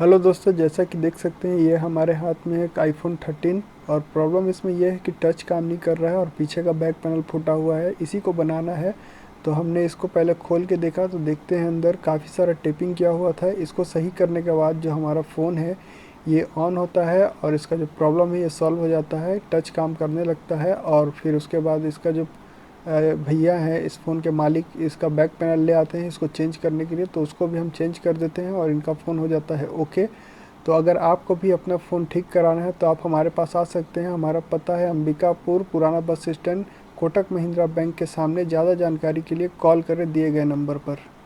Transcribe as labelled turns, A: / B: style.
A: Hello दोस्तों, जैसा कि देख सकते हैं ये हमारे हाथ में एक आईफोन 13 और प्रॉब्लम इसमें यह है कि टच काम नहीं कर रहा है और पीछे का बैक पैनल फूटा हुआ है। इसी को बनाना है। तो हमने इसको पहले खोल के देखा तो देखते हैं अंदर काफ़ी सारा टेपिंग किया हुआ था। इसको सही करने के बाद जो हमारा फ़ोन है ये ऑन होता है और इसका जो प्रॉब्लम है ये सॉल्व हो जाता है, टच काम करने लगता है। और फिर उसके बाद इसका जो भैया हैं इस फ़ोन के मालिक, इसका बैक पैनल ले आते हैं इसको चेंज करने के लिए, तो उसको भी हम चेंज कर देते हैं और इनका फ़ोन हो जाता है ओके। तो अगर आपको भी अपना फ़ोन ठीक कराना है तो आप हमारे पास आ सकते हैं। हमारा पता है अंबिकापुर, पुराना bus stand, Kotak Mahindra bank के सामने। ज़्यादा जानकारी के लिए कॉल करें दिए गए नंबर पर।